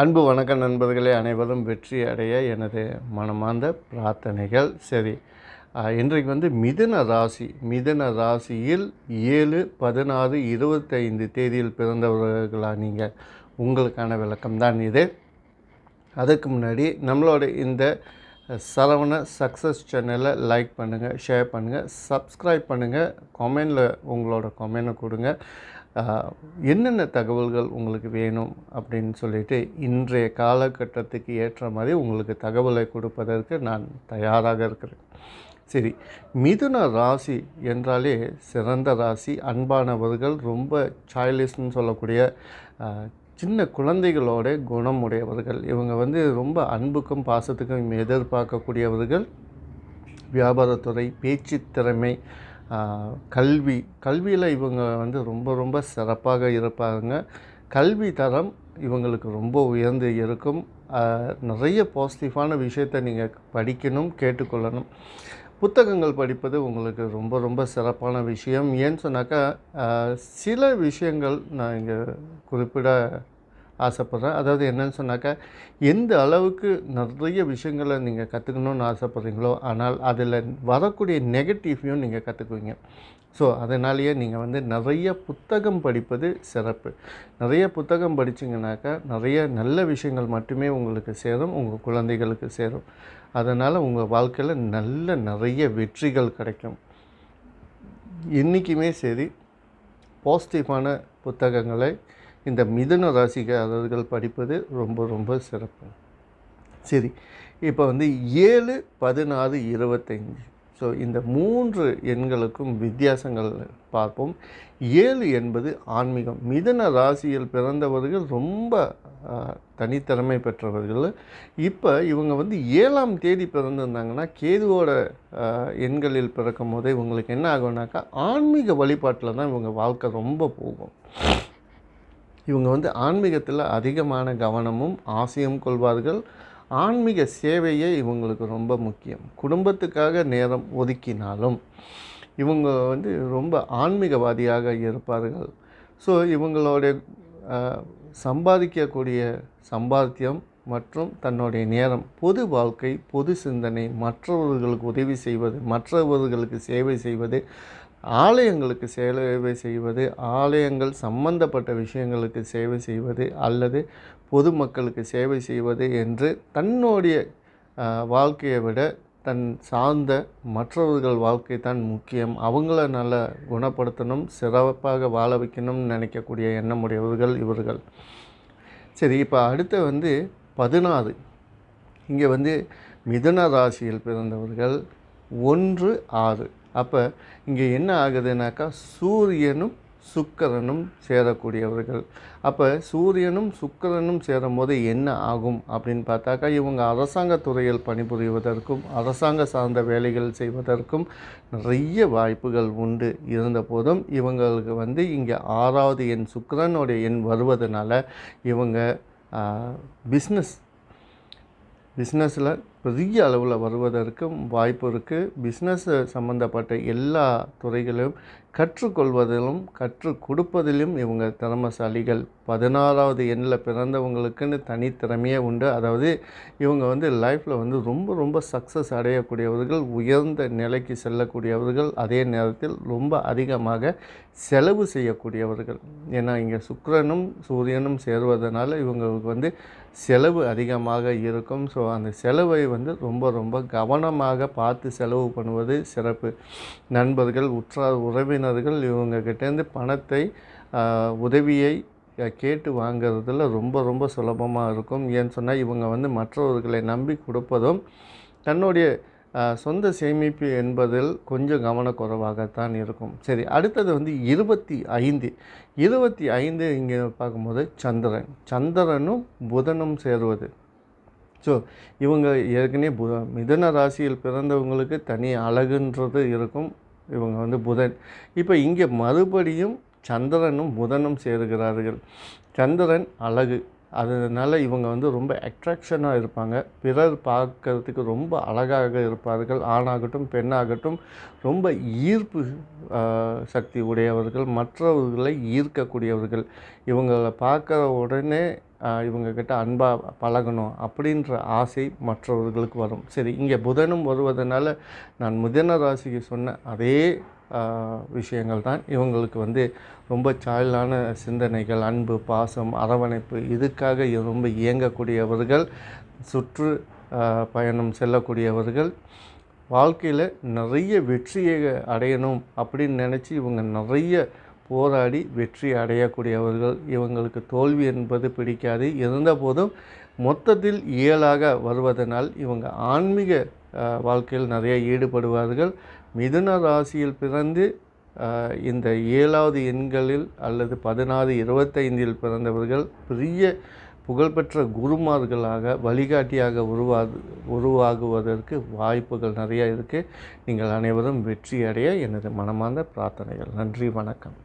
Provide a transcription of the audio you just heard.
அன்பு வணக்கம் நண்பர்களே, அனைவரும் வெற்றி அடைய எனது மனமார்ந்த பிரார்த்தனைகள். சரி, இன்றைக்கு வந்து மிதுன ராசியில் 7, 16, 25 தேதியில் பிறந்தவர்களா நீங்கள்? உங்களுக்கான விளக்கம்தான் இது. அதுக்கு முன்னாடி நம்மளோட இந்த சரவண சக்ஸஸ் சேனலை லைக் பண்ணுங்கள், ஷேர் பண்ணுங்கள், சப்ஸ்கிரைப் பண்ணுங்கள், கமெண்டில் உங்களோட கமெண்டை கொடுங்க. என்னென்ன தகவல்கள் உங்களுக்கு வேணும் அப்படின்னு சொல்லிட்டு இன்றைய காலகட்டத்துக்கு ஏற்ற மாதிரி உங்களுக்கு தகவலை கொடுப்பதற்கு நான் தயாராக இருக்கிறேன். சரி, மிதுன ராசி என்றாலே சிறந்த ராசி, அன்பானவர்கள், ரொம்ப சைல்டிஷ்னு சொல்லக்கூடிய சின்ன குழந்தைகளோட குணமுடையவர்கள். இவங்க வந்து ரொம்ப அன்புக்கும் பாசத்துக்கும் எதிர்பார்க்கக்கூடியவர்கள். வியாபாரத்துறை, பேச்சு திறமை, கல்வியில் இவங்க வந்து ரொம்ப சிறப்பாக இருப்பாங்க. கல்வி தரம் இவங்களுக்கு ரொம்ப உயர்ந்து இருக்கும். நிறைய பாசிட்டிவான விஷயத்தை நீங்கள் படிக்கணும், கேட்டுக்கொள்ளணும். புத்தகங்கள் படிப்பது உங்களுக்கு ரொம்ப சிறப்பான விஷயம். ஏன்னு சொன்னாக்கா சில விஷயங்கள் நான் இங்கே குறிப்பிட ஆசைப்பட்றேன். அதாவது என்னன்னு சொன்னாக்கா, எந்த அளவுக்கு நிறைய விஷயங்களை நீங்கள் கற்றுக்கணுன்னு ஆசைப்பட்றீங்களோ, ஆனால் அதில் வரக்கூடிய நெகட்டிவையும் நீங்கள் கற்றுக்குவீங்க. ஸோ அதனாலேயே நீங்கள் வந்து நிறைய புத்தகம் படிப்பது சிறப்பு. நிறைய புத்தகம் படிச்சிங்கனாக்கா நிறைய நல்ல விஷயங்கள் மட்டுமே உங்களுக்கு சேரும், உங்கள் குழந்தைகளுக்கு சேரும். அதனால் உங்கள் வாழ்க்கையில் நிறைய வெற்றிகள் கிடைக்கும். என்றைக்குமே சரி, பாசிட்டிவான புத்தகங்களை இந்த மிதுன ராசிக்காரர்கள் படிப்பது ரொம்ப சிறப்பு. சரி, இப்போ வந்து 7, 16, 25 ஸோ இந்த 3 எண்களுக்கும் வித்தியாசங்கள் பார்ப்போம். 7 என்பது ஆன்மீகம். மிதுன ராசியில் பிறந்தவர்கள் ரொம்ப தனித்திறமை பெற்றவர்கள். இப்போ இவங்க வந்து 7ஆம் தேதி பிறந்திருந்தாங்கன்னா, கேதுவோட எண்களில் பிறக்கும் போதே இவங்களுக்கு என்ன ஆகும்னாக்கா, ஆன்மீக வழிபாட்டில் தான் இவங்க வாழ்க்கை ரொம்ப போகும். இவங்க வந்து ஆன்மீகத்தில் அதிகமான கவனமும் ஆசையும் கொள்வார்கள். ஆன்மீக சேவையே இவங்களுக்கு ரொம்ப முக்கியம். குடும்பத்துக்காக நேரம் ஒதுக்கினாலும் இவங்க வந்து ரொம்ப ஆன்மீகவாதியாக இருப்பார்கள். ஸோ இவங்களோட சம்பாதிக்கக்கூடிய சம்பாத்தியம் மற்றும் தன்னுடைய நேரம், பொது வாழ்க்கை, பொது சிந்தனை, மற்றவர்களுக்கு உதவி செய்வது, மற்றவர்களுக்கு சேவை செய்வது, ஆலயங்களுக்கு சேவை செய்வது, ஆலயங்கள் சம்பந்தப்பட்ட விஷயங்களுக்கு சேவை செய்வது அல்லது பொதுமக்களுக்கு சேவை செய்வது என்று தன்னுடைய வாழ்க்கையை விட தன் சார்ந்த மற்றவர்கள் வாழ்க்கை தான் முக்கியம். அவங்கள நல்லா குணப்படுத்தணும், சிறப்பாக வாழ வைக்கணும்னு நினைக்கக்கூடிய எண்ணமுடையவர்கள் இவர்கள். சரி, இப்போ அடுத்து வந்து 16. இங்கே வந்து மிதுன ராசியில் பிறந்தவர்கள் 1, 6. அப்போ இங்கே என்ன ஆகுதுனாக்கா, சூரியனும் சுக்கிரனும் சேரக்கூடியவர்கள். அப்போ சூரியனும் சுக்கிரனும் சேரும்போது என்ன ஆகும் அப்படின்னு பார்த்தாக்கா, இவங்க அரசாங்க துறையில் பணிபுரிவதற்கும் அரசாங்க சார்ந்த வேலைகள் செய்வதற்கும் நிறைய வாய்ப்புகள் உண்டு. இருந்த போதும் இவங்களுக்கு வந்து இங்கே 6வது எண் சுக்கிரனுடைய எண் வருவதனால இவங்க பிஸ்னஸில் பெரிய அளவில் வருவதற்கும் வாய்ப்பு இருக்குது. பிஸ்னஸ் சம்மந்தப்பட்ட எல்லா துறைகளிலும் கற்றுக்கொள்வதிலும் கற்றுக் கொடுப்பதிலும் இவங்க திறமசாலிகள். 16வது எண்ணில் பிறந்தவங்களுக்குன்னு தனித்திறமையே உண்டு. அதாவது இவங்க வந்து லைஃப்பில் வந்து ரொம்ப சக்ஸஸ் அடையக்கூடியவர்கள், உயர்ந்த நிலைக்கு செல்லக்கூடியவர்கள், அதே நேரத்தில் ரொம்ப அதிகமாக செலவு செய்யக்கூடியவர்கள். ஏன்னா இங்கே சுக்கிரனும் சூரியனும் சேருவதனால இவங்களுக்கு வந்து செலவு அதிகமாக இருக்கும். ஸோ அந்த செலவை வந்து ரொம்ப கவனமாக பார்த்து செலவு பண்ணுவது சிறப்பு. நண்பர்கள், உற்றார் உறவினர்கள் இவங்ககிட்டேருந்து பணத்தை உதவியை கேட்டு வாங்கிறதுல ரொம்ப சுலபமாக இருக்கும். ஏன்னு சொன்னால் இவங்க வந்து மற்றவர்களை நம்பி கொடுப்பதும் தன்னுடைய சொந்த சேமிப்பு என்பதில் கொஞ்சம் கவனக்குறைவாகத்தான் இருக்கும். சரி, அடுத்தது வந்து 25 இங்கே பார்க்கும்போது சந்திரனும் புதனும் சேருவது. ஸோ இவங்க ஏற்கனவே மிதுன ராசியில் பிறந்தவங்களுக்கு தனி அழகுன்றது இருக்கும். இவங்க வந்து புதன். இப்போ இங்கே மறுபடியும் சந்திரனும் புதனும் சேருகிறார்கள். சந்திரன் அழகு, அதனால் இவங்க வந்து ரொம்ப அட்ராக்ஷனாக இருப்பாங்க. பிறர் பார்க்கறதுக்கு ரொம்ப அழகாக இருப்பார்கள். ஆணாகட்டும் பெண்ணாகட்டும் ரொம்ப ஈர்ப்பு சக்தி உடையவர்கள், மற்றவர்களை ஈர்க்கக்கூடியவர்கள். இவங்கள பார்க்குற உடனே இவங்கக்கிட்ட அன்பாக பழகணும் அப்படின்ற ஆசை மற்றவர்களுக்கு வரும். சரி, இங்கே புதனும் வருவதனால நான் மிதுன ராசிக்கு சொன்ன அதே விஷயங்கள் தான் இவங்களுக்கு வந்து ரொம்ப சாயலான சிந்தனைகள், அன்பு, பாசம், அரவணைப்பு, இதுக்காக ரொம்ப இயங்கக்கூடியவர்கள், சுற்று பயணம் செல்லக்கூடியவர்கள், வாழ்க்கையில் நிறைய வெற்றியை அடையணும் அப்படின்னு நினச்சி இவங்க நிறைய போராடி வெற்றி அடையக்கூடியவர்கள். இவங்களுக்கு தோல்வி என்பது பிடிக்காது. இருந்தபோதும் மொத்தத்தில் 7ஆக வருவதனால் இவங்க ஆன்மீக வாழ்க்கையில் நிறைய ஈடுபடுவார்கள். மிதுன ராசியில் பிறந்து இந்த 7வது எண்களில் அல்லது 16, 25இல் பிறந்தவர்கள் பெரிய புகழ்பெற்ற குருமார்களாக, வழிகாட்டியாக உருவாகுவதற்கு வாய்ப்புகள் நிறைய இருக்குது. நீங்கள் அனைவரும் வெற்றி அடைய எனது மனமார்ந்த பிரார்த்தனைகள். நன்றி, வணக்கம்.